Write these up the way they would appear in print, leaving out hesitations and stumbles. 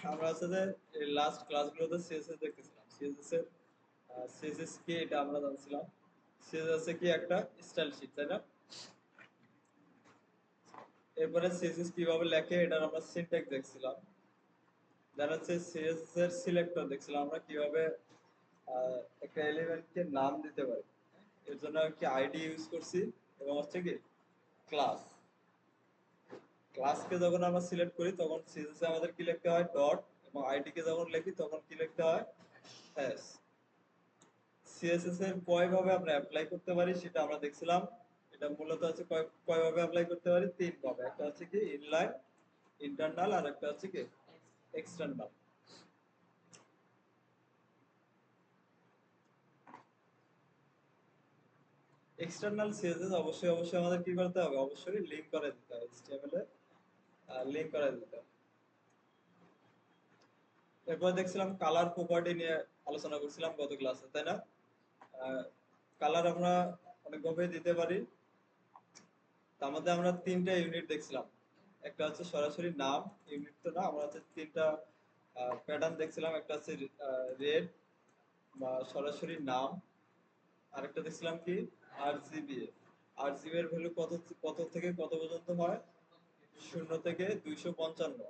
আমরা আসলে লাস্ট ক্লাসগুলোতে সিএসএস দেখতেছিলাম। সিএসএস এর সিএসএস কি এটা আমরা জানছিলাম। সিএসএস কি একটা স্টাইল শিট, তাই না? এরপরে সিএসএস কিভাবে লেখে এটার আমরা সিনট্যাক্স দেখছিলাম। দেন হচ্ছে সিএসএস এর সিলেক্টর দেখছিলাম আমরা কিভাবে একটা এলিমেন্টকে নাম দিতে পারি। এর জন্য কি আইডি ইউজ করছি এবং হচ্ছে কি ক্লাস। ক্লাসকে যখন আমরা সিলেক্ট করি তখন সিএসএস এ আমাদের কি লিখতে হয় ডট, এবং আইডি কে যখন লিখি তখন কি লিখতে হয় হ্যাশ। সিএসএস এর কয়ভাবে আমরা অ্যাপ্লাই করতে পারি সেটা আমরা দেখছিলাম। এটা মূলত হচ্ছে কয়ভাবে অ্যাপ্লাই করতে পারি, তিন ভাবে। একটা হচ্ছে কি ইনলাইন, ইন্টারনাল, আর একটা হচ্ছে কি এক্সটার্নাল। এক্সটার্নাল সিএসএস অবশ্যই অবশ্যই আমাদের কি করতে হবে, অবশ্যই লিংক করে দিতে হবে, এইচটিএমএল এ লিংক করে দিতে হবে। এরপর দেখছিলাম কালার প্রপার্টি নিয়ে আলোচনা করছিলাম গত ক্লাসে, তাই না? কালার আমরা অনেকভাবে দিতে পারি। তার মধ্যে আমরা তিনটা ইউনিট দেখছিলাম। একটা হচ্ছে সরাসরি নাম, ইউনিট তো না, আমরা হচ্ছে তিনটা প্যাটার্ন দেখছিলাম। একটা হচ্ছে রেড বা সরাসরি নাম, আরেকটা দেখছিলাম কি আরজিবি। আরজিবি এর ভ্যালু কত কত থেকে কত পর্যন্ত হয়, 0 থেকে 255,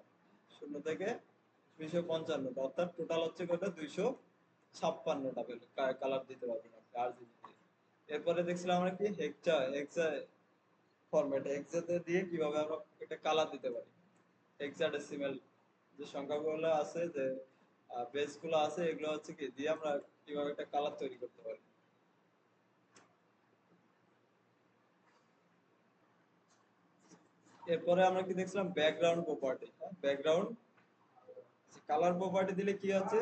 0 থেকে 255, অর্থাৎ টোটাল হচ্ছে কত 256টা ভ্যালু কালার দিতে পারবেন আপনি আরজিবি দিয়ে। এরপরে দেখছিলাম আমরা কি হেক্সা হেক্সা ফরম্যাট, হেক্সাতে দিয়ে কিভাবে আমরা একটা কালার দিতে পারি। হেক্সাডেসিমাল যে সংখ্যাগুলো আছে, যে বেস গুলো আছে, এগুলো হচ্ছে কি দিয়ে আমরা কিভাবে একটা কালার তৈরি করতে পারি। এরপরে আমরা কি দেখছিলাম background property. Background colour property দিলে কি আছে।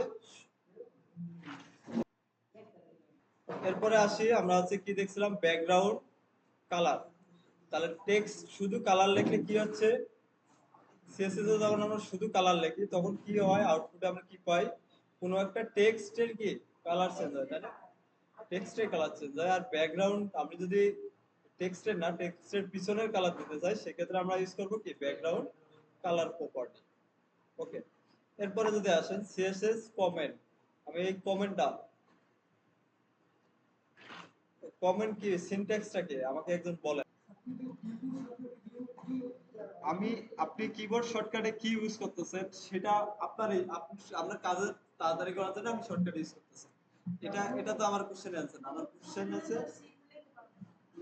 এরপরে আসি আমরা হচ্ছে কি দেখছিলাম ব্যাকগ্রাউন্ড কালার। তাহলে টেক্সট শুধু কালার লিখলে কি হচ্ছে, সিএসএস এ যখন আমরা শুধু কালার লিখি তখন কি হয়, আউটপুটে আমরা কি পাই, কোনো একটা টেক্সটের কি কালার চেঞ্জ হয়, তাই না? টেক্সটের কালার চেঞ্জ হয়। আর ব্যাকগ্রাউন্ড আমি যদি টেক্সটের না, টেক্সটের পিছনের কালার দিতে চাই, সেক্ষেত্রে আমরা ইউজ করব কি ব্যাকগ্রাউন্ড কালার প্রপার্টি। ওকে। এরপরে যদি আসেন সিএসএস কমেন্ট, আমি এই কমেন্টটা, কমেন্ট কি সিনট্যাক্সটা কি আমাকে একজন বলেন। আমি, আপনি কিবোর্ড শর্টকাটে কি ইউজ করতেছেন সেটা আপনার আপনার কাজে তাড়াতাড়ি করার জন্য আমি শর্টকাট ইউজ করতেছি। এটা তো আমার কোশ্চেন অ্যান্সার না। আমার কোশ্চেন আছে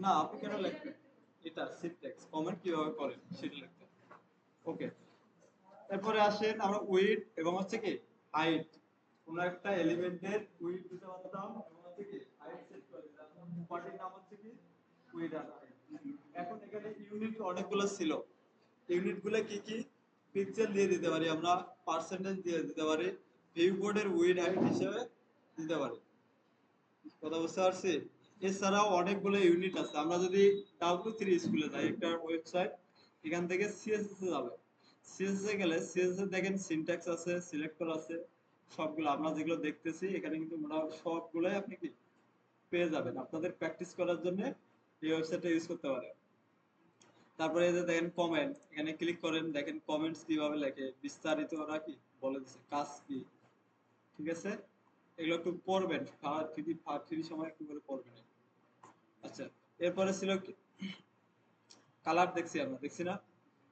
না, আপনি কেন লিখবেন, এটা সিনট্যাক্স কমেন্ট কিভাবে করেন সেটা লিখতে। ওকে। এরপরে আসেন আমরা উইডথ এবং হচ্ছে কি হাইট, কোন একটা এলিমেন্টের উইডথ দিতে পারতাম এবং হচ্ছে কি হাইট সেট করে দিতাম। প্রপার্টির নাম হচ্ছে কি উইডথ আর হাইট। এখন এখানে ইউনিট অনেকগুলো ছিল। ইউনিট গুলো কি কি, পিক্সেল দিয়ে দিতে পারি আমরা, পার্সেন্টেজ দিয়ে দিতে পারি, ভিউ বোর্ডের উইডথ হাইট হিসেবে দিতে পারি। কথা বুঝতে পারছি? এছাড়াও অনেকগুলো ইউনিট আছে। আমরা যদি W3 স্কুলে যাই, একটা ওয়েবসাইট, এখান থেকে সিএসএস এ যাবে। সিএসএস এ গেলে সিএসএস এ দেখেন সিনট্যাক্স আছে, সিলেক্টর আছে, সবগুলো আমরা যেগুলো দেখতেছি এখানে কিন্তু মোটামুটি সবগুলোই আপনি কি পেয়ে যাবেন। আপনাদের প্র্যাকটিস করার জন্য এই ওয়েবসাইটটা ইউজ করতে পারেন। তারপরে এই যে দেখেন কমেন্ট, এখানে ক্লিক করেন, দেখেন কমেন্টস কিভাবে লেখে, বিস্তারিত ওরা কি বলে দিচ্ছে, কাজ কি। ঠিক আছে, এগুলো একটু পড়বেন, ফ্রি সময় একটু করে পড়বেন। আচ্ছা, এরপরে ছিল কালার দেখছি, আমরা দেখছি না,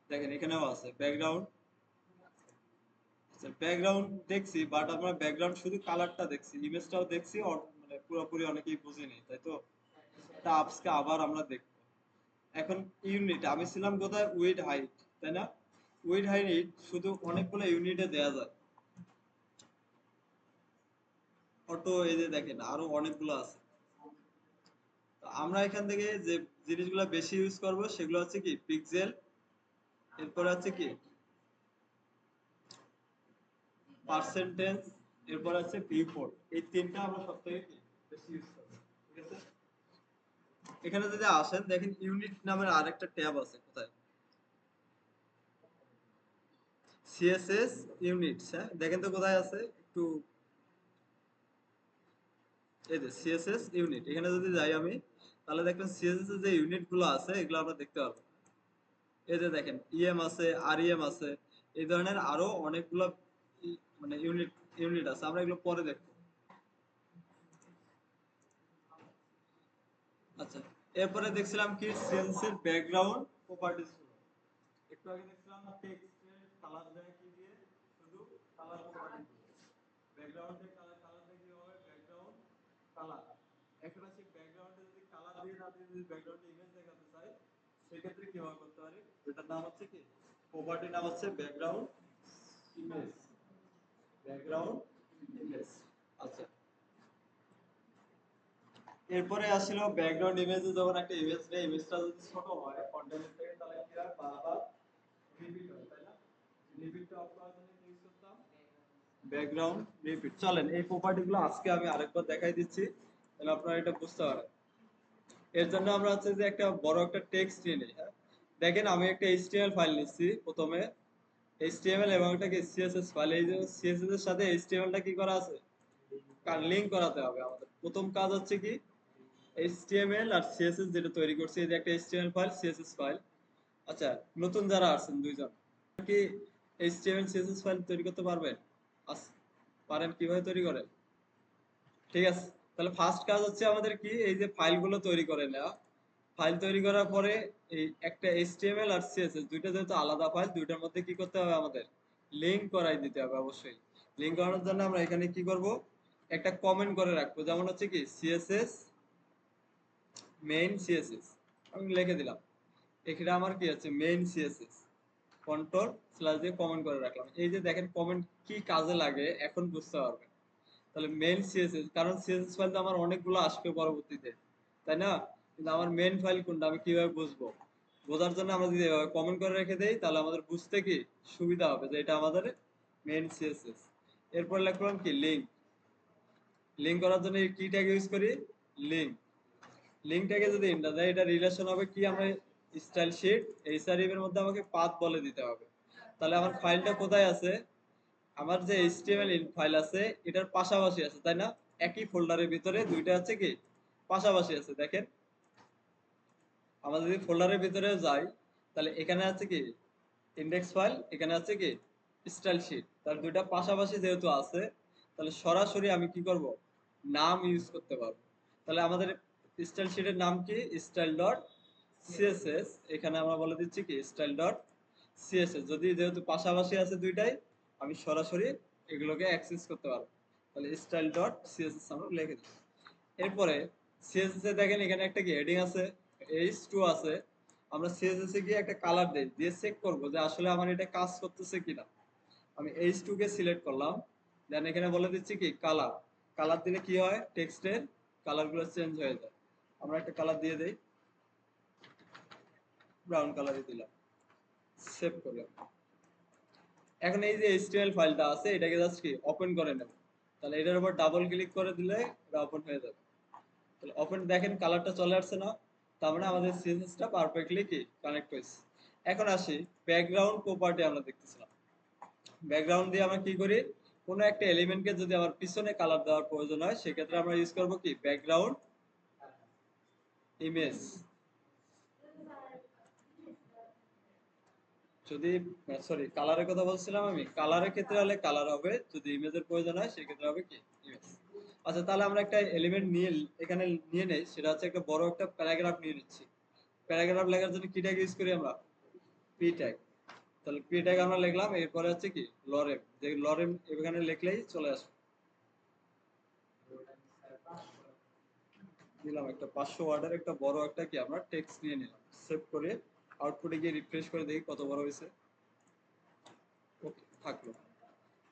দেখেন এখানেও আছে ব্যাকগ্রাউন্ড। আচ্ছা, ব্যাকগ্রাউন্ড দেখছি, বাট আমরা ব্যাকগ্রাউন্ড শুধু কালারটা দেখছি, ইমেজটাও দেখছি, মানে পুরোপুরি অনেকেই বুঝিনি, তাই তো। এটা আজকে আবার আমরা দেখব। এখন ইউনিট, আমি ছিলাম কোথায়, উইড হাইট, তাই না? উইড হাইট শুধু অনেকগুলো ইউনিটে দেয়া যায়। অটো, এই যে দেখেন আরো অনেকগুলো আছে। তো আমরা এখান থেকে যে জিনিসগুলো বেশি ইউজ করব সেগুলো হচ্ছে কি পিক্সেল, এরপর হচ্ছে কি পার্সেন্টেজ, এরপর আছে ভিউপোর্ট। এই তিনটা আমরা সবথেকে কি বেশি ইউজ করব। ঠিক আছে, এখানে যদি আসেন দেখেন ইউনিট নামের আরেকটা ট্যাব আছে কোথায়, সিএসএস ইউনিটস। হ্যাঁ, দেখেন তো কোথায় আছে একটু, এই যে সিএসএস ইউনিট, এখানে যদি যাই আমি, তাহলে দেখবেন সিএসএস এর যে ইউনিট গুলো আছে এগুলো আমরা দেখতে পারবো। এই যে দেখেন ইএম আছে, আরইএম আছে, এই ধরনের আরো অনেকগুলো মানে ইউনিট ইউনিট আছে, আমরা এগুলো পরে দেখবো। আচ্ছা, এরপরে দেখছিলাম কি সিএসএস এর ব্যাকগ্রাউন্ড প্রপার্টিজ গুলো। একটু আগে দেখছিলাম টেক্সটের কালার দেয় কি দিয়ে, শুধু কালার প্রপার্টি। ব্যাকগ্রাউন্ডে কালার কালার দিয়ে কি হবে, ব্যাকগ্রাউন্ড কালার। এখন আছে ব্যাকগ্রাউন্ডে যদি কালার দিয়ে না দিয়ে যদি ব্যাকগ্রাউন্ডে ইমেজ দেখাতে চাই, সেক্ষেত্রে কিভাবে করতে পারি? এটার নাম হচ্ছে কি, প্রপার্টি নাম হচ্ছে ব্যাকগ্রাউন্ড ইমেজ। Background image. আচ্ছা, এরপরে আসছিল ব্যাকগ্রাউন্ড ইমেজে যখন একটা ইমেজ নেই, ইমেজটা যদি ছোট হয় কন্টেন্ট থেকে, তাহলে কি হয়, বারবার রিপিট হয়, তাই না? রিপিটটা অফ করার জন্য কি ইউজ করতাম, ব্যাকগ্রাউন্ড রিপিট। চলেন এই প্রপার্টিগুলো আজকে আমি আরেকবার দেখাই দিচ্ছি, তাহলে আপনারা এটা বুঝতে পারবেন। এর জন্য আমরা হচ্ছে যে একটা বড় একটা টেক্সট নিয়ে নিই, হ্যাঁ। দেখেন আমি একটা এইচটিএমএল ফাইল নিচ্ছি প্রথমে, এইচটিএমএল এবং একটা সিএসএস ফাইল। এই যে সিএসএস এর সাথে এইচটিএমএলটা কি করা আছে, লিংক করাতে হবে। আমাদের প্রথম কাজ হচ্ছে কি, এইচটিএমএল আর সিএসএস যেটা তৈরি করছি, এই যে একটা এইচটিএমএল ফাইল, সিএসএস ফাইল। আচ্ছা, নতুন যারা আছেন দুইজন, কি এইচটিএমএল সিএসএস ফাইল তৈরি করতে পারবেন? পারেন? কিভাবে তৈরি করেন? ঠিক আছে, তাহলে ফার্স্ট কাজ হচ্ছে আমাদের কি, এই যে ফাইলগুলো তৈরি করে নেওয়া। ফাইল তৈরি করার পরে এই একটা এইচটিএমএল আর সিএসএস দুইটা যেহেতু আলাদা ফাইল, দুইটার মধ্যে কি করতে হবে, আমাদের লিংক করাই দিতে হবে অবশ্যই। লিংক করানোর জন্য আমরা এখানে কি করব, একটা কমেন্ট করে রাখবো, যেমন হচ্ছে কি সিএসএস মেইন সিএসএস, আমি লিখে দিলাম। এখানে আমার কি আছে, মেইন সিএসএস, কন্ট্রোল স্ল্যাশ দিয়ে কমেন্ট করে রাখলাম। এই যে দেখেন কমেন্ট কি কাজে লাগে এখন বুঝতে পারবেন। তাহলে মেইন সিএসএস, কারণ সিএসএস ফাইল তো আমার অনেকগুলো আসবে পরবর্তীতে, তাই না? কিন্তু আমার মেইন ফাইল কোনটা আমি কিভাবে বুঝবো? বোঝার জন্য আমরা যদি এভাবে কমেন্ট করে রেখে দেই, তাহলে আমাদের বুঝতে কি সুবিধা হবে যে এটা আমাদের মেইন সিএসএস। এরপর লিখলাম কি লিংক। লিংক করার জন্য এই কি ট্যাগ ইউজ করি, লিংক। লিংকটাকে যদি ইন্টার দেয়, এটা রিলেশন হবে কি, আমরা স্টাইল শিট এইচআরএম এর মধ্যে আমাকে পাথ বলে দিতে হবে। তাহলে আমার ফাইলটা কোথায় আছে, আমার যে এইচটিএমএল ফাইল আছে এটার পাশাপাশি আছে, তাই না? একই ফোল্ডারের ভিতরে দুইটা আছে কি পাশাপাশি আছে। দেখেন আমরা যদি ফোল্ডারের ভিতরে যাই, তাহলে এখানে আছে কি ইন্ডেক্স ফাইল, এখানে আছে কি স্টাইল শিট। তাহলে দুইটা পাশাপাশি যেহেতু আছে, তাহলে সরাসরি আমি কি করব, নাম ইউজ করতে পারবো। তাহলে আমাদের স্টাইল শিটের নাম কি, স্টাইল ডট সিএসএস। এখানে আমরা বলে দিচ্ছি কি স্টাইল ডট সিএসএস। যদি যেহেতু পাশাপাশি আছে দুইটাই, আমি সরাসরি এগুলোকে অ্যাক্সেস করতে পারবো। তাহলে স্টাইল ডট সিএসএস আমরা লিখে দিই। এরপরে সিএসএস এ দেখেন এখানে একটা কি হেডিং আছে, h2 আছে। আমরা সিএসএস এ গিয়ে একটা কালার দেই, দিয়ে চেক করব যে আসলে আমার এটা কাজ করতেছে কিনা। আমি h2 কে সিলেক্ট করলাম, দেন এখানে বলে দিচ্ছি কি কালার। কালার দিলে কি হয়, টেক্সটের কালার গুলো চেঞ্জ হয়ে যায়। আমরা একটা কালার দিয়ে দেই, ব্রাউন কালারই দিলাম, সেভ করলাম। এখন এই যে এইচটিএমএল ফাইলটা আছে এটাকে জাস্ট কি ওপেন করে নেব। তাহলে এটার উপর ডাবল ক্লিক করে দিলে এটা ওপেন হয়ে যাবে। তাহলে ওপেন দেখেন কালারটা চলে আসছে না? তার মানে আমাদের সিএসএসটা পারফেক্টলি কি কানেক্ট হয়েছে। এখন আসি ব্যাকগ্রাউন্ড প্রপার্টি আমরা দেখতেছিলাম। ব্যাকগ্রাউন্ড দিয়ে আমরা কি করি, কোনো একটা এলিমেন্টকে যদি আমার পিছনে কালার দেওয়ার প্রয়োজন হয়, সেক্ষেত্রে আমরা ইউজ করব কি ব্যাকগ্রাউন্ড ইমেজ। যদি সরি কালারের কথা বলছিলাম, আমি কালারের ক্ষেত্রে হলে কালার হবে, যদি ইমেজের প্রয়োজন হয় সেক্ষেত্রে হবে কি ইমেজ। আচ্ছা, তাহলে আমরা একটা এলিমেন্ট নিয়ে এখানে নিয়ে নেই, সেটা হচ্ছে একটা বড় একটা প্যারাগ্রাফ নিয়ে নিচ্ছি। প্যারাগ্রাফ লেখার জন্য কি ট্যাগ ইউজ করি আমরা, পি ট্যাগ। তাহলে পি ট্যাগ আমরা লিখলাম, এরপরে হচ্ছে কি লরেম, যে লরেম এখানে লিখলেই চলে আসবে। দিলাম একটা 500 ওয়ার্ডের একটা বড় একটা কি আমরা টেক্সট নিয়ে নিলাম, সেভ করে আউটপুটে গিয়ে রিফ্রেশ করে দেখি কত বড় হয়েছে। ওকে, থাকলো।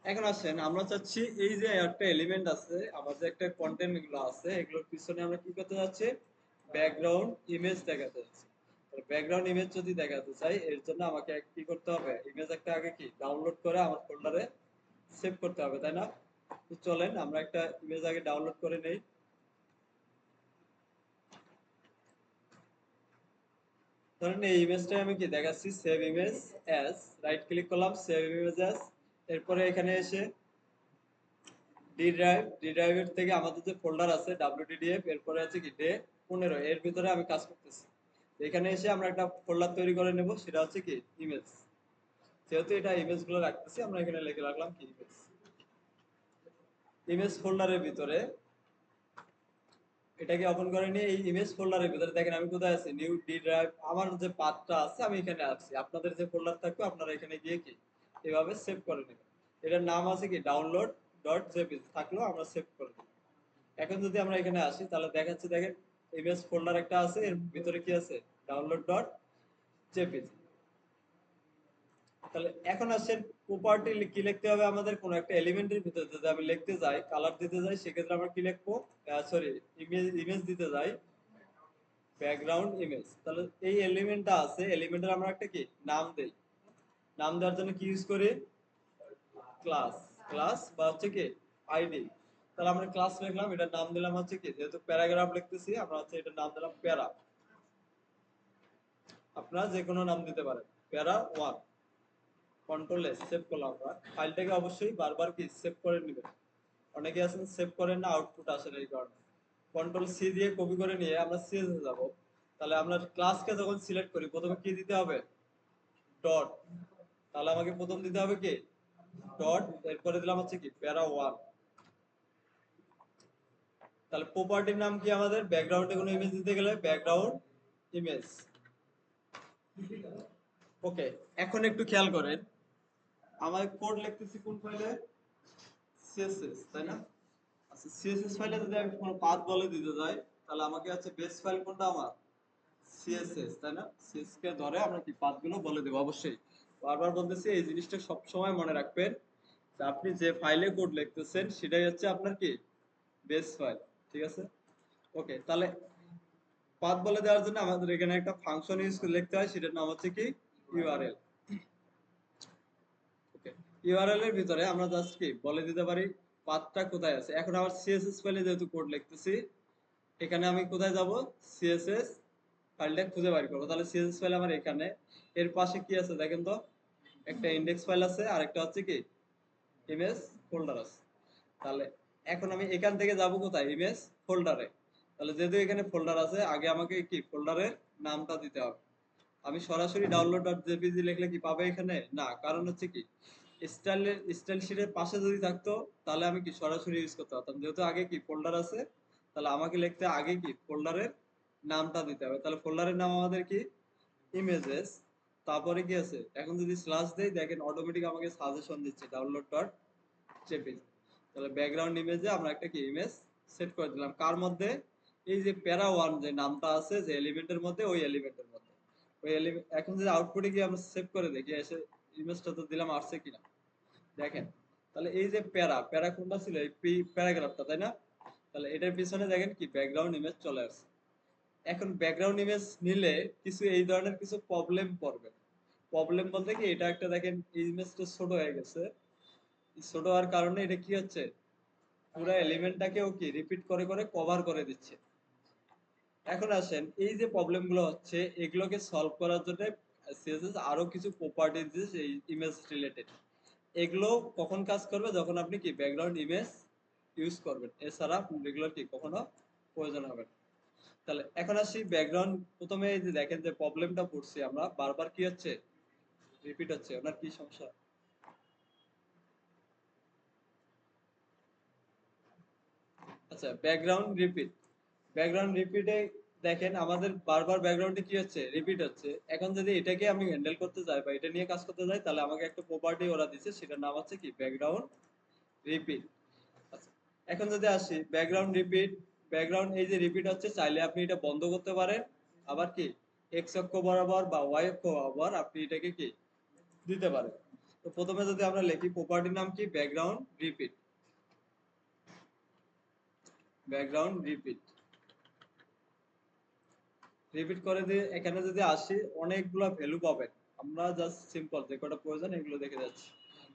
এখন আসেন আমরা চাচ্ছি এই যে একটা এলিমেন্ট আছে, আমাদের একটা কন্টেন্ট গুলো আছে, এগুলোর পিছনে আমরা কি করতে যাচ্ছি, ব্যাকগ্রাউন্ড ইমেজ দেখাতে যাচ্ছি। তাহলে ব্যাকগ্রাউন্ড ইমেজ যদি দেখাতে চাই, এর জন্য আমাকে কি করতে হবে, ইমেজ একটা আগে কি ডাউনলোড করে আমার ফোল্ডারে সেভ করতে হবে, তাই না? তো চলেন আমরা একটা ইমেজ আগে ডাউনলোড করে নেই। ধরেন এই ইমেজটা আমি কি দেখাচ্ছি, save image as, right click করলাম, সেভ ইমেজ অ্যাজ। এরপরে এখানে এসে ডি ড্রাইভ, ডি ড্রাইভের থেকে আমাদের যে ফোল্ডার আছে wddf, এরপরে আছে কি ডে 15, এর ভিতরে আমি কাজ করতেছি। এখানে এসে আমরা একটা ফোল্ডার তৈরি করে নেব, সেটা হচ্ছে কি ইমেজ। যেহেতু এটা ইমেজ গুলো রাখতেছি, আমরা এখানে লিখে রাখলাম কি ইমেজ। ইমেজ ফোল্ডারের ভিতরে এটাকে ওপেন করে নিয়ে এই ইমেজ ফোল্ডারের ভিতরে দেখেন আমি কোথায় আছি, নিউ ডি ড্রাইভ, আমার যে পাথটা আছে আমি এখানে আছি। আপনাদের যে ফোল্ডার থাকবে আপনারা এখানে গিয়ে কি এভাবে সেভ করে নেবেন। এটার নাম আছে কি ডাউনলোড ডট জেপিজি, থাকলেও আমরা সেভ করে দেব। এখন যদি আমরা এখানে আসি তাহলে দেখাচ্ছে, দেখেন ইমেজ ফোল্ডার একটা আছে, এর ভিতরে কি আছে, ডাউনলোড ডট জেপিজি। তাহলে এখন আসেন প্রপার্টি কি লিখতে হবে আমাদের, কোন একটা এলিমেন্টের ভিতরে যদি আমি লিখতে যাই, কালার দিতে যাই, সেক্ষেত্রে আমরা কি লিখবো, সরি ইমেজ ইমেজ দিতে যাই, ব্যাকগ্রাউন্ড ইমেজ। তাহলে এই এলিমেন্টটা আছে, এলিমেন্টের আমরা একটা কি নাম দেই, নাম দেওয়ার জন্য কি ইউজ করি, ক্লাস, ক্লাস বা হচ্ছে কি আইডি। তাহলে আমরা ক্লাস লিখলাম, এটার নাম দিলাম হচ্ছে কি, যেহেতু প্যারাগ্রাফ লিখতেছি আমরা হচ্ছে এটার নাম দিলাম প্যারা। আপনারা যে কোনো নাম দিতে পারেন, প্যারা 1। কন্ট্রোল এস, সেভ করলাম। আমরা ফাইলটাকে অবশ্যই বারবার কি সেভ করে নেবেন। অনেকে আছেন সেভ করেন না, আউটপুট আসে না এই কারণে। কন্ট্রোল সি দিয়ে কপি করে নিয়ে আমরা সিএস এ যাব। তাহলে আমরা ক্লাসকে যখন সিলেক্ট করি প্রথমে কি দিতে হবে, ডট। তাহলে আমাকে প্রথম দিতে হবে কি ডট, এরপরে দিলাম হচ্ছে কি প্যারা 1। তাহলে প্রপার্টির নাম কি আমাদের, ব্যাকগ্রাউন্ডে কোনো ইমেজ দিতে গেলে ব্যাকগ্রাউন্ড ইমেজ। ওকে, এখন একটু খেয়াল করেন, আমার কোড লিখতেছি কোন ফাইলে, সিএসএস, তাই না? আচ্ছা, সিএসএস ফাইলে যদি আমি কোনো পাথ বলে দিতে যাই, তাহলে আমাকে আছে বেস ফাইল কোনটা আমার, সিএসএস, তাই না? সিএসএস কে ধরে আমরা কি পাথ গুলো বলে দেব অবশ্যই। বারবার বলতেছি এই জিনিসটা সব সময় মনে রাখবেন, যে আপনি যে ফাইলে কোড লিখতেছেন সেটাই হচ্ছে আপনার কি বেস ফাইল। ঠিক আছে? ওকে, তাহলে পাথ বলে দেওয়ার জন্য আমাদের এখানে একটা ফাংশন ইউজ করে লিখতে হয়, সেটার নাম হচ্ছে কি ইউআরএল। ওকে, ইউআরএল এর ভিতরে আমরা জাস্ট কি বলে দিতে পারি পাথটা কোথায় আছে। এখন আমার সিএসএস ফাইলে যেহেতু কোড লিখতেছি, এখানে আমি কোথায় যাব, সিএসএস ফাইলটা খুঁজে বের করবো। তাহলে সিএসএস ফাইল আমার এখানে, এর পাশে কি আছে দেখেন তো, একটা ইন্ডেক্স ফাইল আছে আর একটা হচ্ছে কি ইমেজ ফোল্ডার আছে। তাহলে এখন আমি এখান থেকে যাব কোথায়, ইমেজ ফোল্ডারে। তাহলে যেহেতু এখানে ফোল্ডার আছে, আগে আমাকে কি ফোল্ডারের নামটা দিতে হবে। আমি সরাসরি ডাউনলোড ডট জেপিজি লিখলে কি পাবে এখানে, না, কারণ হচ্ছে কি স্টাইল শিটের পাশে যদি থাকতো তাহলে আমি কি সরাসরি ইউজ করতে পারতাম। যেহেতু আগে কি ফোল্ডার আছে, তাহলে আমাকে লিখতে আগে কি ফোল্ডারের নামটা দিতে হবে। তাহলে ফোল্ডারের নাম আমাদের কি ইমেজেস। তারপরে কি আছে, এখন যদি স্ল্যাশ দেই দেখেন অটোমেটিক আমাকে সাজেশন দিচ্ছে ডাউনলোড ডট জেপিজি। তাহলে ব্যাকগ্রাউন্ড ইমেজে আমরা একটা কি ইমেজ সেট করে দিলাম, কার মধ্যে, এই যে প্যারা 1 যে নামটা আছে যে এলিমেন্টের মধ্যে, ওই এলিমেন্টের মধ্যে ওই এলিমেন্ট। এখন যদি আউটপুটে গিয়ে আমরা সেভ করে দেখি এসে ইমেজটা তো দিলাম, আসছে কিনা দেখেন। তাহলে এই যে প্যারা প্যারা কোনটা ছিল, এই প্যারাগ্রাফটা, তাই না? তাহলে এটার পিছনে দেখেন কি ব্যাকগ্রাউন্ড ইমেজ চলে আসছে। এখন ব্যাকগ্রাউন্ড ইমেজ নিলে কিছু এই ধরনের কিছু প্রবলেম পড়বে। প্রবলেম বলতে কি, এটা একটা দেখেন এই ইমেজটা ছোট হয়ে গেছে, ছোট হওয়ার কারণে এটা কি হচ্ছে, পুরো এলিমেন্টটাকেও কি রিপিট করে করে কভার করে দিচ্ছে। এখন আসেন এই যে প্রবলেম গুলো হচ্ছে, এগুলোকে সলভ করার জন্য সিএসএস আরো কিছু প্রপার্টি দিয়েছে এই ইমেজ রিলেটেড। এগুলো কখন কাজ করবে, যখন আপনি কি ব্যাকগ্রাউন্ড ইমেজ ইউজ করবেন, এছাড়া রেগুলার কি কখনো প্রয়োজন হবে না। তাহলে এখন আসি ব্যাকগ্রাউন্ড, প্রথমে এই যে দেখেন যে প্রবলেমটা পড়ছি আমরা, বারবার কি হচ্ছে, রিপিট হচ্ছে, ওনার কি সমস্যা। আচ্ছা, ব্যাকগ্রাউন্ড রিপিট, ব্যাকগ্রাউন্ড রিপিটে দেখেন আমাদের বারবার ব্যাকগ্রাউন্ডে কি হচ্ছে, রিপিট হচ্ছে। এখন যদি এটাকে আমি হ্যান্ডেল করতে যাই বা এটা নিয়ে কাজ করতে যাই, তাহলে আমাকে একটা প্রপার্টি ওরা দিচ্ছে, সেটার নাম হচ্ছে কি ব্যাকগ্রাউন্ড রিপিট। আচ্ছা, এখন যদি আসি ব্যাকগ্রাউন্ড রিপিট, ব্যাকগ্রাউন্ড এই যে রিপিট হচ্ছে, চাইলে আপনি এটা বন্ধ করতে পারেন, আবার কি এক্স অক্ষ বরাবর বা ওয়াই অক্ষ বরাবর আপনি এটাকে কি দিতে পারেন। তো প্রথমে যদি আমরা লিখি প্রপার্টির নাম কি background repeat, background repeat, repeat করে দিয়ে এখানে যদি আসি অনেকগুলো ভ্যালু পাবেন। আমরা জাস্ট সিম্পল যে কটা প্রয়োজন এগুলো দেখে যাচ্ছি।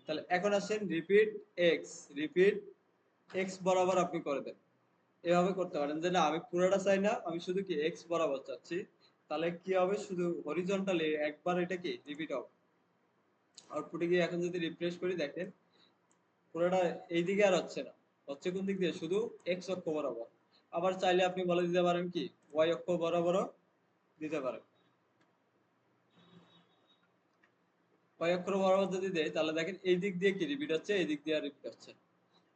তাহলে এখন আসেন রিপিট এক্স, রিপিট এক্স বরাবর আপনি করে দেন। এভাবে করতে পারেন যে না আমি পুরোটা চাই না, আমি শুধু কি এক্স বরাবর চাচ্ছি। তাহলে কি হবে, শুধু হরিজন্টালি একবার এটা কি রিপিট হবে। আউটপুটে গিয়ে এখন যদি রিফ্রেশ করি দেখেন পুরোটা এইদিকে আর হচ্ছে না, হচ্ছে কোন দিক দিয়ে, শুধু এক্স অক্ষ বরাবর। আবার চাইলে আপনি বলে দিতে পারেন কি ওয়াই অক্ষ বরাবরও দিতে পারেন। ওয়াই অক্ষ বরাবর যদি দেয় তাহলে দেখেন এই দিক দিয়ে কি রিপিট হচ্ছে, এই দিক দিয়ে রিপিট হচ্ছে।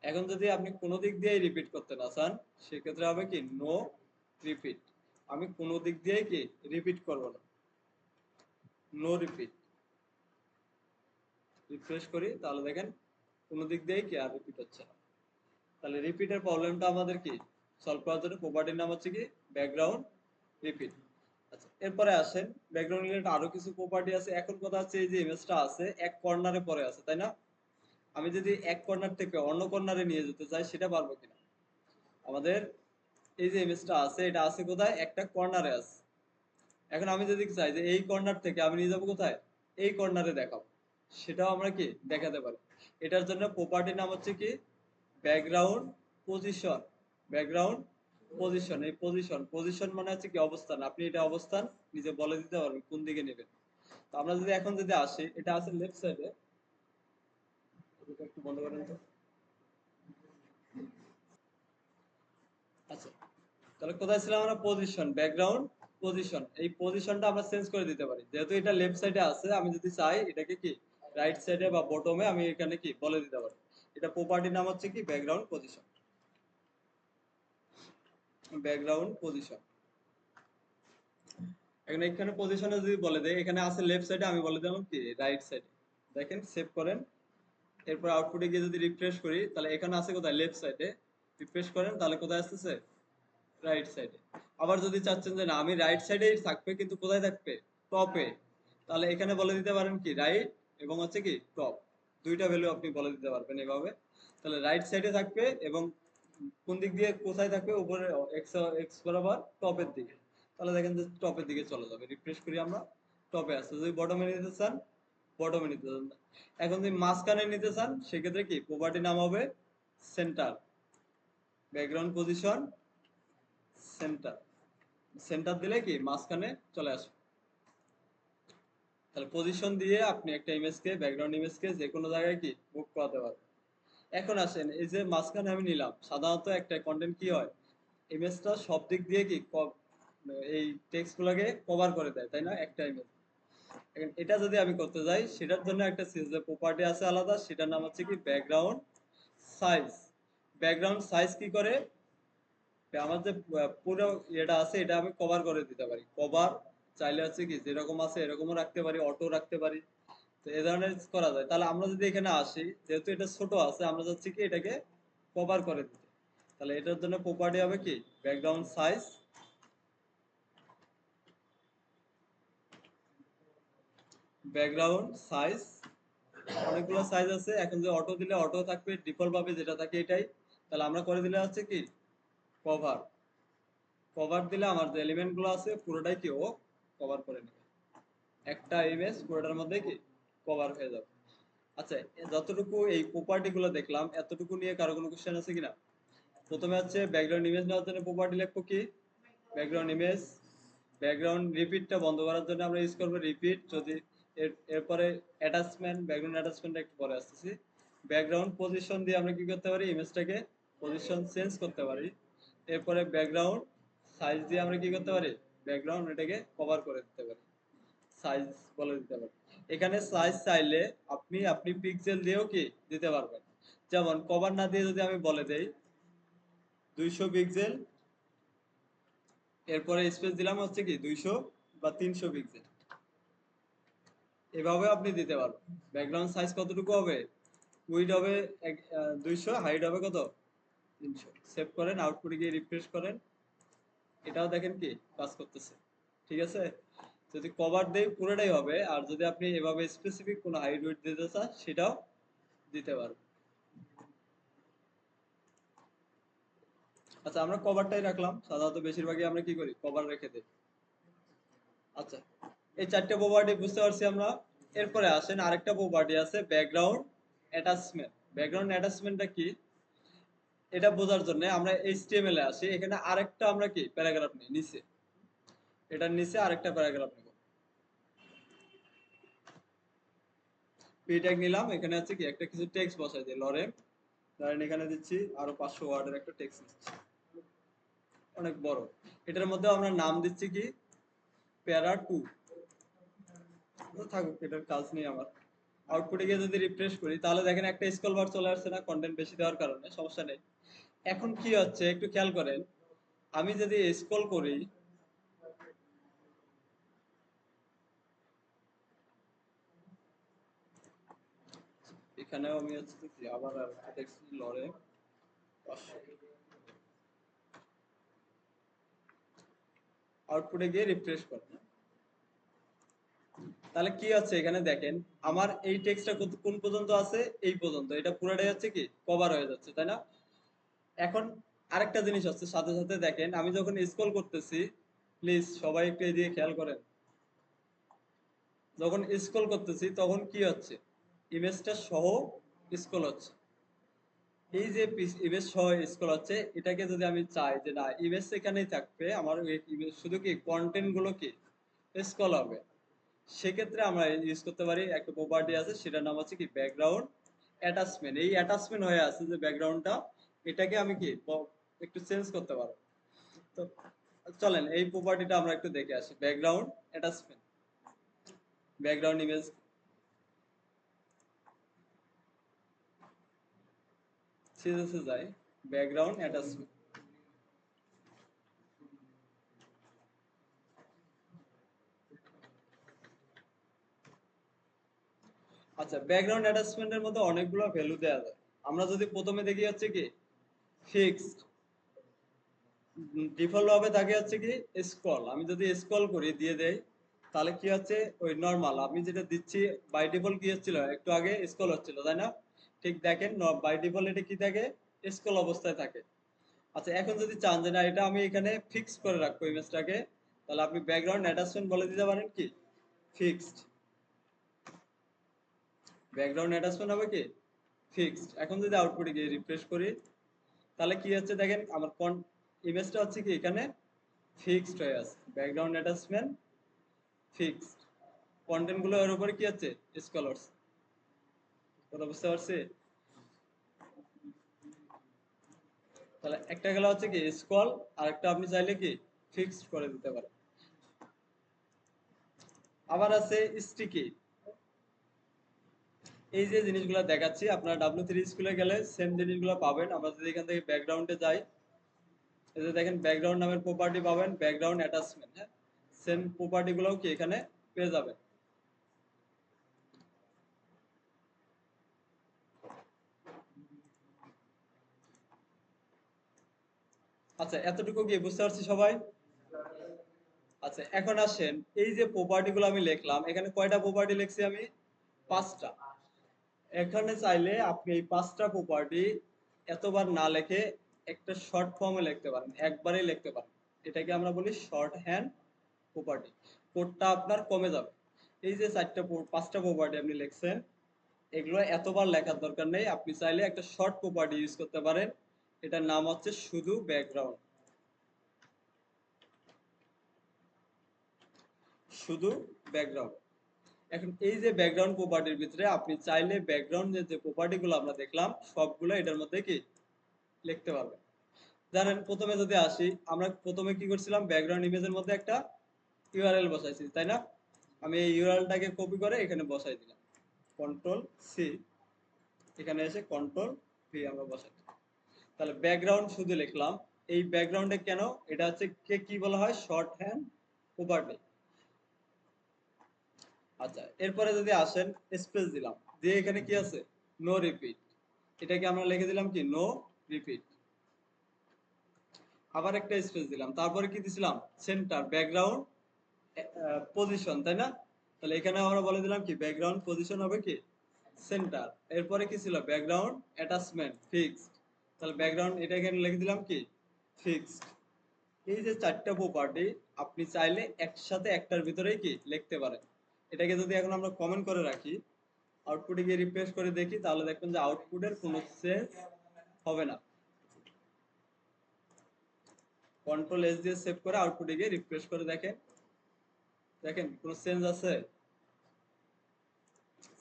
এখন যদি আপনি কোনো দিক দিয়ে রিপিট করতে না চান, সেক্ষেত্রে হবে কি নো রিপিট। আমি কোনো দিক দিয়ে কি রিপিট করব না, নো রিপিট। রিফ্রেশ করি, তাহলে দেখেন কোনো দিক দিয়ে কি আর রিপিট হচ্ছে না। তাহলে রিপিটের প্রবলেমটা আমাদের কি সলভ করার জন্য প্রপার্টির নাম হচ্ছে কি ব্যাকগ্রাউন্ড রিপিট। আচ্ছা, এরপরে আসেন ব্যাকগ্রাউন্ড রিলেটেড আরো কিছু প্রপার্টি আছে। এখন কথা হচ্ছে এই যে ইমেজটা আছে এক কর্নারে পড়ে আছে, তাই না? আমি যদি এক কর্নার থেকে অন্য কর্নারে নিয়ে যেতে চাই, সেটা পারবো কিনা? আমাদের এই যে ইমেজটা আছে, এটা আছে কোথায়? একটা কর্নারে আছে। এখন আমি যদি চাই যে এই কর্নার থেকে আমি নিয়ে যাবো কোথায়, এই কর্নারে দেখাবো, সেটাও আমরা কি দেখাতে পারি। এটার জন্য প্রপার্টির নাম হচ্ছে কি ব্যাকগ্রাউন্ড পজিশন। ব্যাকগ্রাউন্ড পজিশন, এই পজিশন, পজিশন মানে হচ্ছে কি অবস্থান। আপনি এটা অবস্থান নিজে বলে দিতে পারবেন কোন দিকে নেবেন। তো আমরা যদি এখন যদি আসি, এটা আছে লেফট সাইডে, একটু বন্ধ করেন তো। আচ্ছা, তাহলে কোথায় ছিলাম আমরা? Position, background position. এই পজিশনটা আমরা চেঞ্জ করে দিতে পারি, যেহেতু এটা লেফট সাইডে আছে। আমি যদি চাই এটাকে কি রাইট সাইডে বা বটমে আমি এখানে কি বলে দিতে পারি। এটা প্রপার্টির নাম হচ্ছে কি ব্যাকগ্রাউন্ড পজিশন। Background position. এখন এখানে পজিশনে যদি বলে দেয়, এখানে আছে লেফট সাইডে, আমি বলে দিলাম কি রাইট সাইডে। দেখেন সেভ করেন, এরপর আউটপুটে গিয়ে যদি রিফ্রেশ করি, তাহলে এখানে আছে কোথায়? লেফট সাইডে। রিফ্রেশ করেন, তাহলে কোথায় আসতেছে? রাইট সাইডে। আবার যদি চাচ্ছেন যে না আমি রাইট সাইডেই থাকবে, কিন্তু কোথায় থাকবে? টপে, তাহলে এখানে বলে দিতে পারেন কি রাইট এবং হচ্ছে কি টপ, দুইটা ভ্যালু আপনি বলে দিতে পারবেন এভাবে। তাহলে রাইট সাইডে থাকবে এবং কোন দিক দিয়ে কোথায় থাকবে? উপরে এক্স এক্স বরাবর টপের দিকে। তাহলে দেখেন যে টপের দিকে চলে যাবে। রিফ্রেশ করি আমরা, টপে আসছে। যদি বটমে নিতে চান, বটমে নিতে চান। এখন যদি মাঝখানে নিতে চান, সেক্ষেত্রে কি প্রপার্টি নাম হবে centre. Background position centre. Centre দিলে কি মাঝখানে চলে আসবে। তাহলে পজিশন দিয়ে আপনি একটা ইমেজকে, ব্যাকগ্রাউন্ড ইমেজকে যে কোনো জায়গায় কি মুভ করাতে পারবেন। এখন আসেন, এই যে মাঝখানে আমি নিলাম, সাধারণত একটা কন্টেন্ট কি হয়, ইমেজটা সব দিক দিয়ে কি এই টেক্সট গুলোকে কভার করে দেয়, তাই না? একটা ইমেজ। এখন এটা যদি আমি করতে যাই, সেটার জন্য একটা সিজের প্রপার্টি আছে আলাদা, সেটার নাম হচ্ছে কি ব্যাকগ্রাউন্ড সাইজ। ব্যাকগ্রাউন্ড সাইজ কি করে, আমার যে পুরো এটা আছে, এটা আমি কভার করে দিতে পারি। কভার চাইলে হচ্ছে কি যেরকম আছে এরকমও রাখতে পারি, অটো রাখতে পারি। তো এই ধরনের করা যায়। তাহলে আমরা যদি এখানে আসি, যেহেতু এটা ছোট আছে, আমরা চাচ্ছি কি এটাকে কভার করে দিতে। তাহলে এটার জন্য প্রপার্টি হবে কি ব্যাকগ্রাউন্ড সাইজ। ব্যাকগ্রাউন্ড সাইজ অনেকগুলো সাইজ আছে। এখন যে অটো দিলে অটো থাকবে, ডিফল্ট ভাবে যেটা থাকে এটাই। তাহলে আমরা করে দিলে হচ্ছে কি কভার। কভার দিলে আমার যে এলিমেন্ট গুলো আছে পুরোটাই কি ও কভার করে নেবে। একটা ইমেজ পুরোটার মধ্যে কি কভার হয়ে যাবে। আচ্ছা, যতটুকু এই প্রপার্টি গুলো দেখলাম, এতটুকু নিয়ে কারো কোনো কোশ্চেন আছে কিনা? প্রথমে হচ্ছে ব্যাকগ্রাউন্ড ইমেজ নেওয়ার জন্য প্রপার্টি লিখবো কি ব্যাকগ্রাউন্ড ইমেজ। ব্যাকগ্রাউন্ড রিপিটটা বন্ধ করার জন্য আমরা ইউজ করবো রিপিট। যদি এরপরে অ্যাটাচমেন্ট, ব্যাকগ্রাউন্ড অ্যাটাচমেন্ট একটু পরে আসতেছি। ব্যাকগ্রাউন্ড পজিশন দিয়ে আমরা কি করতে পারি, ইমেজটাকে পজিশন চেঞ্জ করতে পারি। এরপরে ব্যাকগ্রাউন্ড সাইজ দিয়ে আমরা কি করতে পারি, ব্যাকগ্রাউন্ড এটাকে কভার করে দিতে পারি, সাইজ বলে দিতে পারি। এখানে সাইজ চাইলে আপনি আপনি পিক্সেল দিয়েও কি দিতে পারবেন। যেমন কভার না দিয়ে যদি আমি বলে দেই 200 পিক্সেল, এরপরে স্পেস দিলাম হচ্ছে কি 200 বা 300 পিক্সেল, এভাবে আপনি দিতে পারবেন। ব্যাকগ্রাউন্ড সাইজ কতটুকু হবে? উইড হবে 200, হাইট হবে কত? 300। সেভ করেন, আউটপুটে গিয়ে রিফ্রেশ করেন, এটাও দেখেন কি কাজ করতেছে। ঠিক আছে? যদি কভার দেই পুরোটাই হবে, আর যদি আপনি এভাবে স্পেসিফিক কোনো হাইট উইড দিতে চান, সেটাও দিতে পারবেন। আচ্ছা, আমরা কভারটাই রাখলাম। সাধারণত বেশিরভাগই আমরা কি করি, কভার রেখে দিই। আচ্ছা, এই চারটে প্রপার্টি বুঝতে পারছি আমরা। এরপরে আসেন আরেকটা প্রপার্টি আছে ব্যাকগ্রাউন্ড অ্যাটাচমেন্ট। ব্যাকগ্রাউন্ড অ্যাটাচমেন্টটা কি, এটা বোঝার জন্য আমরা এইচটিএমএল এ আসি। এখানে আরেকটা আমরা কি প্যারাগ্রাফ নিই নিচে, এটার নিচে আরেকটা প্যারাগ্রাফ নিব। পি ট্যাগ নিলাম, এখানে আছে কি একটা কিছু টেক্সট বসাই দিই। লরেন, ধরেন এখানে দিচ্ছি আরো 500 ওয়ার্ডের একটা টেক্সট দিচ্ছি, অনেক বড়। এটার মধ্যে আমরা নাম দিচ্ছি কি প্যারা 2। থাকুক, এটার কাজ নেই আমার। আউটপুটে গিয়ে যদি রিফ্রেশ করি তাহলে দেখেন একটা স্ক্রল বার চলে আসছে না, কন্টেন্ট বেশি দেওয়ার কারণে, সমস্যা নেই। এখন কি হচ্ছে একটু খেয়াল করেন, আমি যদি স্ক্রল করি, এখানেও আমি হচ্ছে কি আবার দেখছি লরে আউটপুটে গিয়ে রিফ্রেশ করেন, তাহলে কি হচ্ছে এখানে দেখেন আমার এই টেক্সটটা কোন পর্যন্ত আছে, এই পর্যন্ত, এটা পুরোটাই হচ্ছে কি কভার হয়ে যাচ্ছে, তাই না? এখন আরেকটা জিনিস হচ্ছে সাথে সাথে দেখেন আমি যখন স্ক্রল করতেছি, প্লিজ সবাই একটু এদিকে খেয়াল করেন, যখন স্ক্রল করতেছি তখন কি হচ্ছে, ইমেজটা সহ স্ক্রল হচ্ছে। এই যে ইমেজ সহ স্ক্রল হচ্ছে, এটাকে যদি আমি চাই যে না ইমেজ এখানেই থাকবে, আমার ইমেজ শুধু কি কন্টেন্ট গুলো কি স্ক্রল হবে, সেক্ষেত্রে আমরা ইউজ করতে পারি একটা প্রপার্টি আছে, সেটার নাম হচ্ছে কি ব্যাকগ্রাউন্ড অ্যাটাচমেন্ট। এই অ্যাটাচমেন্ট হয়ে আছে যে ব্যাকগ্রাউন্ডটা, এটাকে আমি কি একটু চেঞ্জ করতে পারবো। তো চলেন এই প্রপার্টিটা আমরা একটু দেখে আসি, background attachment, background image. CSS যাই, ব্যাকগ্রাউন্ড অ্যাটাচমেন্ট। আচ্ছা, ব্যাকগ্রাউন্ড অ্যাটাচমেন্টের মধ্যে অনেকগুলো ভ্যালু দেওয়া যায়। আমরা যদি প্রথমে দেখি হচ্ছে কি ফিক্সড, ডিফল্ট ভাবে থাকে হচ্ছে কি স্ক্রল। আমি যদি স্ক্রল করি দিয়ে দেই তাহলে কি হচ্ছে ওই নরমাল আমি যেটা দিচ্ছি, বাই ডিফল্ট কি হচ্ছিল একটু আগে স্ক্রল হচ্ছিল, তাই না? ঠিক দেখেন বাই ডিফল্ট এটা কি থাকে, স্ক্রল অবস্থায় থাকে। আচ্ছা, এখন যদি চান যে না এটা আমি এখানে ফিক্স করে রাখবো ইমেজটাকে, তাহলে আপনি ব্যাকগ্রাউন্ড অ্যাটাচমেন্ট বলে দিতে পারেন কি ফিক্সড, ব্যাকগ্রাউন্ড অ্যাটাচমেন্ট হবে কি ফিক্সড। এখন যদি আউটপুটে গিয়ে রিফ্রেশ করি তাহলে কি হচ্ছে দেখেন আমার ইমেজটা হচ্ছে কি এখানে ফিক্সড হয়ে আছে, ব্যাকগ্রাউন্ড অ্যাটাচমেন্ট ফিক্সড, কন্টেন্ট গুলো এর উপরে কি হচ্ছে স্কলার্স। কথা বুঝতে পারছি? তাহলে একটা গেল হচ্ছে কি স্কল, আর একটা আপনি চাইলে কি ফিক্সড করে দিতে পারেন। আবার আছে স্টিকি। এই যে জিনিসগুলো দেখাচ্ছি আপনারা W3 স্কুলে গেলে সেম জিনিসগুলো পাবেন। আমরা যদি এখান থেকে ব্যাকগ্রাউন্ডে যাই, এই যে দেখেন ব্যাকগ্রাউন্ড নামের প্রপার্টি পাবেন, ব্যাকগ্রাউন্ড অ্যাটাচমেন্ট, হ্যাঁ সেম প্রপার্টি গুলোও কি এখানে পেয়ে যাবেন। আচ্ছা, এতটুকু কি বুঝতে পারছি সবাই? আচ্ছা, এখন আসেন এই যে প্রপার্টি গুলো আমি লিখলাম, এখানে কয়টা প্রপার্টি লিখছি আমি, 5টা। এখানে চাইলে আপনি এই 5টা প্রপার্টি এতবার না লিখে একটা শর্ট ফর্মে লিখতে পারেন, একবারেই লিখতে পারেন। এটাকে আমরা বলি শর্ট হ্যান্ড প্রপার্টি, কোডটা আপনার কমে যাবে। এই যে 5টা প্রপার্টি আপনি লিখছেন, এগুলো এতবার লেখার দরকার নেই, আপনি চাইলে একটা শর্ট প্রপার্টি ইউজ করতে পারেন, এটার নাম হচ্ছে শুধু ব্যাকগ্রাউন্ড, শুধু ব্যাকগ্রাউন্ড। এখন এই যে ব্যাকগ্রাউন্ড প্রপার্টির ভিতরে আপনি চাইলে ব্যাকগ্রাউন্ডের যে প্রপার্টি গুলো আমরা দেখলাম সবগুলো এটার মধ্যে কি লিখতে পারবেন। জানেন প্রথমে যদি আসি, আমরা প্রথমে কি করছিলাম, ব্যাকগ্রাউন্ড ইমেজের মধ্যে একটা ইউআরএল বসাইছি, তাই না? আমি এই ইউআরএলটাকে কপি করে এখানে বসাই দিলাম, কন্ট্রোল সি, এখানে এসে কন্ট্রোল ভি আমরা বসাই। তাহলে ব্যাকগ্রাউন্ড শুধু লিখলাম। এই ব্যাকগ্রাউন্ডে কেন, এটা হচ্ছে কে কি বলা হয় শর্ট হ্যান্ড প্রপার্টি। আচ্ছা, এরপরে যদি আসেন স্পেস দিলাম, দিয়ে এখানে কি আছে নো রিপিট, এটাকে আমরা লিখে দিলাম কি নো রিপিট। আবার একটা স্পেস দিলাম, তারপরে কি দিছিলাম সেন্টার ব্যাকগ্রাউন্ড পজিশন, তাই না? তাহলে এখানে আমরা বলে দিলাম কি ব্যাকগ্রাউন্ড পজিশন হবে কি সেন্টার। এরপরে কি ছিল ব্যাকগ্রাউন্ড অ্যাটাচমেন্ট ফিক্সড, তাহলে ব্যাকগ্রাউন্ড এটা এখানে লিখে দিলাম কি ফিক্সড। এই যে 4টা প্রপার্টি আপনি চাইলে একসাথে একটার ভিতরেই কি লিখতে পারেন। এটাকে যদি এখন আমরা কমেন্ট করে রাখি, আউটপুটে গিয়ে রিফ্রেশ করে দেখি, তাহলে দেখবেন যে আউটপুটের কোনো চেঞ্জ হবে না। কন্ট্রোল এস দিয়ে সেভ করে আউটপুটে গিয়ে রিফ্রেশ করে দেখেন, দেখেন কোনো চেঞ্জ আছে?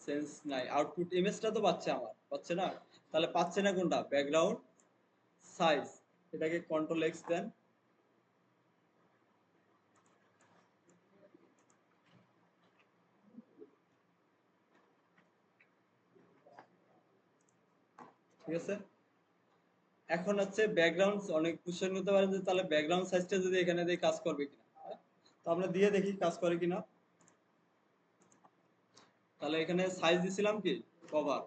চেঞ্জ নাই। আউটপুট ইমেজটা তো পাচ্ছে, আমার পাচ্ছে না। তাহলে পাচ্ছে না কোনটা, ব্যাকগ্রাউন্ড সাইজ। এটাকে কন্ট্রোল এক্স দেন, ঠিক আছে। এখন হচ্ছে ব্যাকগ্রাউন্ড, অনেক কোশ্চেন হতে পারে যে তাহলে ব্যাকগ্রাউন্ড সাইজটা যদি এখানে দিয়ে কাজ করবে কিনা, হ্যাঁ? তো আমরা দিয়ে দেখি কাজ করে কিনা। তাহলে এখানে সাইজ দিছিলাম কি কভার,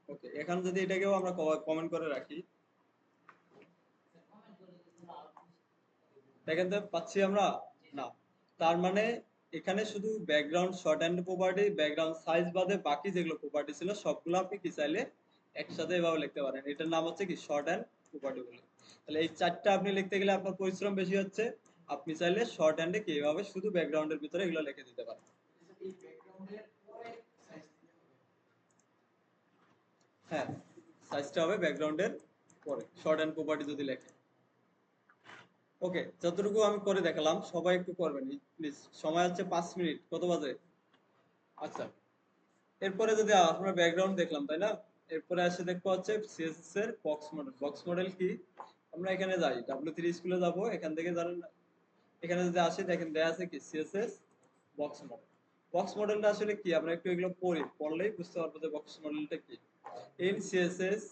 ওকে। এখন যদি এটাকেও আমরা কমেন্ট করে রাখি, দেখেন তো পাচ্ছি আমরা না। তার মানে এখানে শুধু background short hand property, background size বাদে বাকি যেগুলো প্রপার্টি ছিল সবগুলো আপনি কি চাইলে একসাথে এভাবে লিখতে পারেন। এটার নাম হচ্ছে কি শর্ট হ্যান্ড প্রপার্টি বলে। তাহলে এই চারটা আপনি লিখতে গেলে আপনার পরিশ্রম বেশি হচ্ছে। আপনি চাইলে শর্ট হ্যান্ডে কি এভাবে শুধু ব্যাকগ্রাউন্ডের ভিতরে এগুলো লিখে দিতে পারেন। হ্যাঁ, সাইজটা হবে ব্যাকগ্রাউন্ডের পরে শর্ট হ্যান্ড প্রপার্টি যদি লেখে। ওকে, যতটুকু আমি করে দেখালাম সবাই একটু করবেন প্লিজ। সময় হচ্ছে 5 মিনিট, কত বাজে? আচ্ছা, এরপরে যদি আমরা ব্যাকগ্রাউন্ড দেখলাম তাই না, এরপরে আসে দেখবো হচ্ছে সিএসএস এর বক্স মডেল। বক্স মডেল কি, আমরা এখানে যাই W3 স্কুলে যাব, এখান থেকে জানেন এখানে যদি আসি দেখেন দেয়া আছে কি সিএসএস বক্স মডেল। বক্স মডেলটা আসলে কি আমরা একটু এগুলো পড়ি, পড়লেই বুঝতে পারবো যে বক্স মডেলটা কি। In CSS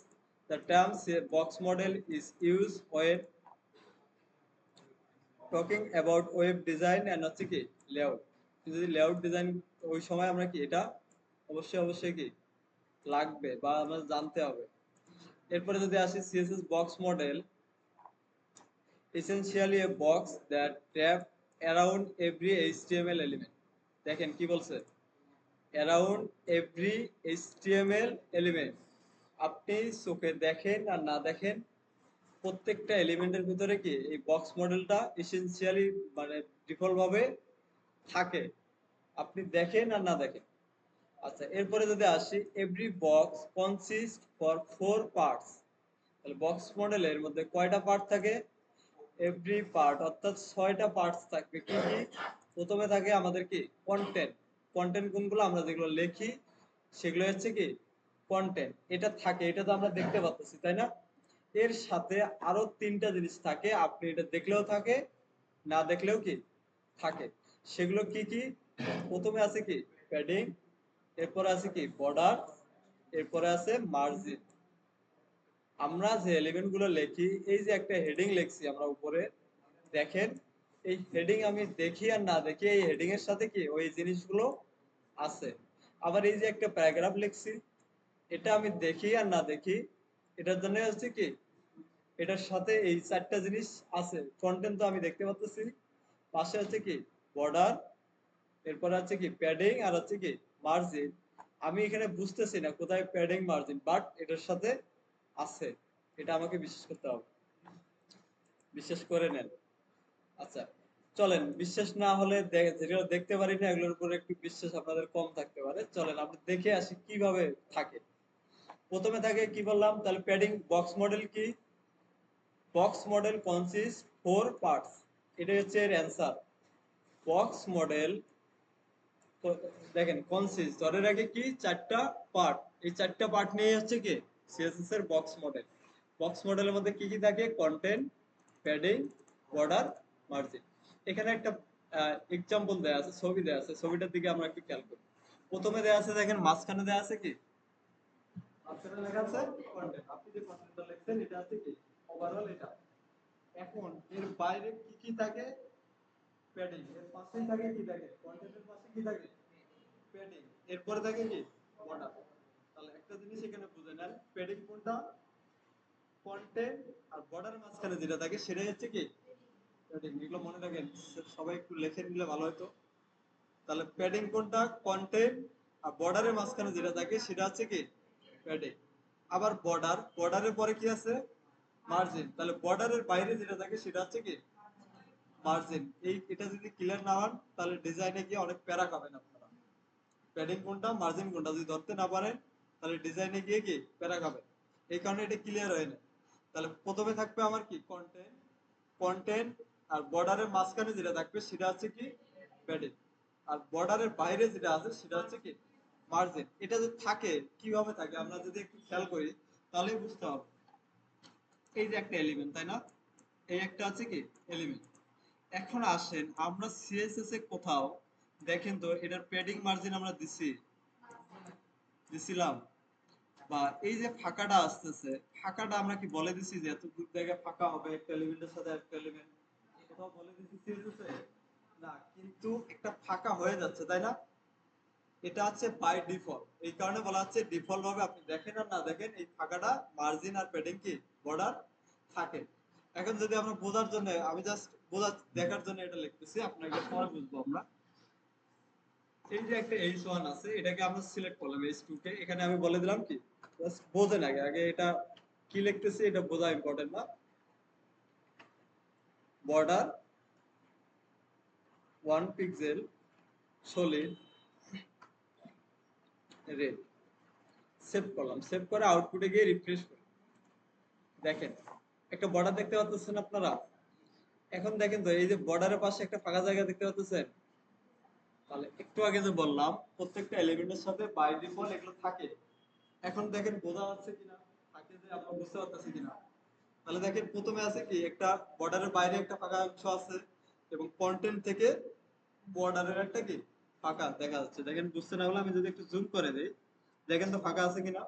the term box model is used when talking about web design and হচ্ছে কি লেআউট। যদি লেআউট ডিজাইন ওই সময় আমরা কি এটা অবশ্যই কি লাগবে বা আমরা জানতে হবে। এরপরে যদি আসি CSS box model, essentially a box that wrap around every HTML element। দেখেন কি বলছে, around every HTML element। আপনি চোখে দেখেন আর না দেখেন প্রত্যেকটা এলিমেন্টের ভিতরে কি এই বক্স মডেলটা এসেনশিয়ালি মানে ডিফল্ট ভাবে থাকে, আপনি দেখেন আর না দেখেন। আচ্ছা, এরপরে যদি আসি every box consist for 4 parts. তাহলে বক্স মডেলের মধ্যে কয়টা পার্ট থাকে? এভরি পার্ট অর্থাৎ 6টা পার্টস থাকবে। কি কি? প্রথমে থাকে আমাদের কি কন্টেন্ট। কন্টেন্ট কোনগুলো? আমরা যেগুলো লিখি সেগুলো হচ্ছে কি কন্টেন্ট। এটা থাকে, এটা তো আমরা দেখতে পাচ্ছি তাই না। এর সাথে আরো 3টা জিনিস থাকে, আপনি এটা দেখলেও থাকে না দেখলেও কি থাকে। সেগুলো কি কি? প্রথমে আছে কি প্যাডিং, এরপরে আছে কি বর্ডার, এরপরে আছে মার্জিন। আমরা যে এলিমেন্ট গুলো লিখি, এই যে একটা হেডিং লিখছি আমরা উপরে, দেখেন এই হেডিং আমি দেখি আর না দেখি এই হেডিং এর সাথে কি ওই জিনিসগুলো আছে। আবার এই যে একটা প্যারাগ্রাফ লিখছি, এটা আমি দেখি আর না দেখি এটার জন্য হচ্ছে কি এটার সাথে এই 4টা জিনিস আছে। কন্টেন্ট তো আমি দেখতে পাচ্ছি, পাশে হচ্ছে কি বর্ডার, এরপরে হচ্ছে কি প্যাডিং আর হচ্ছে কি মার্জিন। আমি এখানে বুঝতেছি না কোথায় প্যাডিং মার্জিন, বাট এটার সাথে আছে, এটা আমাকে বিশ্বাস করতে হবে। বিশ্বাস করে নেন। আচ্ছা, চলেন বিশ্বাস না হলে যেগুলো দেখতে পারি না এগুলোর উপর একটু বিশ্বাস আপনাদের কম থাকতে পারে, চলেন আমরা দেখে আসি কিভাবে থাকে। প্রথমে থাকে কি বললাম, তাহলে প্যাডিং বক্স মডেল কি? Box model consist 4 parts. এটা হচ্ছে এর অ্যান্সার। বক্স মডেল দেখেন কনসিস্ট ধরে রাখে কি 4টা পার্ট। এই 4টা পার্ট নিয়ে হচ্ছে কি সিএসএস এর বক্স মডেল। বক্স মডেলের মধ্যে কি কি থাকে? Content, padding, border, margin. এখানে একটা এক্সাম্পল দেয়া আছে, ছবি দেয়া আছে, ছবিটার দিকে আমরা একটু খেয়াল করি। প্রথমে দেয়া আছে দেখেন মাঝখানে দেয়া আছে কি মাঝখানে লেখা আছে কন্টেন্ট। আপনি যে কন্টেন্টটা লিখছেন এটা আছে কি ওভারঅল এটা। এখন এর বাইরে কি কি থাকে? প্যাডিং। এর পাশেই থাকে কি থাকে? কন্টেন্টের পাশে কি থাকে? প্যাডিং। এরপরে থাকে কি বর্ডার। তাহলে একটা জিনিস এখানে বুঝে নেন, প্যাডিং কোনটা? কন্টেন্ট। আর বর্ডারের মাঝখানে যেটা থাকে সেটাই হচ্ছে কি প্যাডিং। এগুলো মনে রাখেন, সবাই একটু লিখে নিলে ভালো হতো। তাহলে প্যাডিং কোনটা? কন্টেন্ট। আর বর্ডারের মাঝখানে যেটা থাকে সেটা হচ্ছে কি প্যাডিং। আবার বর্ডার, বর্ডারের পরে কি আছে? মার্জিন। তাহলে বর্ডারের বাইরে যেটা থাকে সেটা হচ্ছে কি মার্জিন। এই এটা যদি ক্লিয়ার না হন তাহলে ডিজাইনে গিয়ে অনেক প্যারা খাবেন আপনারা। প্যাডিং কোনটা মার্জিন কোনটা যদি ধরতে না পারেন তাহলে ডিজাইনে গিয়ে কি প্যারা খাবেন। এই কারণে এটা ক্লিয়ার হয় না। তাহলে প্রথমে থাকবে আমার কি কন্টেন্ট, কন্টেন্ট। আর বর্ডারের মাঝখানে যেটা থাকবে সেটা হচ্ছে কি প্যাডিং। আর বর্ডারের বাইরে যেটা আছে সেটা হচ্ছে কি মার্জিন। এটা যদি থাকে কিভাবে থাকে আমরা যদি একটু খেয়াল করি তাহলেই বুঝতে হবে। এই যে একটা এলিমেন্ট তাই না, এই একটা আছে কি এলিমেন্ট। এখন আসেন আমরা সিএসএস এ কোথাও দেখেন তো এটার প্যাডিং মার্জিন আমরা দিছিলাম? বা এই যে ফাঁকাটা আসতেছে, ফাঁকাটা আমরা কি বলে দিছি যে এত দূর জায়গায় ফাঁকা হবে একটা এলিমেন্টের সাথে একটা এলিমেন্ট, কোথাও বলে দিছি সিএসএস এ? না, কিন্তু একটা ফাঁকা হয়ে যাচ্ছে, তাই না? এটা হচ্ছে বাই ডিফল্ট, এই কারণে বলা হচ্ছে ডিফল্ট ভাবে আপনি দেখেন আর না দেখেন এই ফাঁকাটা মার্জিন আর প্যাডিং কি বর্ডার থাকে। এখন যদি আমরা বোঝার জন্য, আমি জাস্ট দেখার জন্য এটা লিখতেছি, আপনাকে পরে বুঝবো আমরা। এই যে একটা H1 আছে, এটাকে আমরা সিলেক্ট করলাম H2 কে, এখানে আমি বলে দিলাম কি, জাস্ট বোঝেন আগে আগে এটা কি লিখতেছি এটা বোঝা ইম্পর্টেন্ট না। Border 1 pixel solid red, save করলাম, সেভ করে আউটপুটে গিয়ে রিফ্রেশ করি। দেখেন একটা বর্ডার দেখতে পাচ্ছেন আপনারা? এখন দেখেন তো এই যে বর্ডারের পাশে একটা ফাঁকা জায়গা দেখতে পাচ্ছেন? তাহলে একটু আগে যে বললাম প্রত্যেকটা এলিমেন্টের সাথে বাই ডিফল্ট এগুলো থাকে। এখন দেখেন বোঝা যাচ্ছে কিনা, থাকে যে আমরা বুঝতে পারতেছি কিনা। তাহলে দেখেন প্রথমে আছে কি একটা বর্ডারের বাইরে একটা ফাঁকা অংশ আছে, এবং কন্টেন্ট থেকে বর্ডারের একটা কি ফাঁকা দেখা যাচ্ছে। দেখেন বুঝতে না হলে আমি যদি একটু জুম করে দিই, দেখেন তো ফাঁকা আছে কিনা।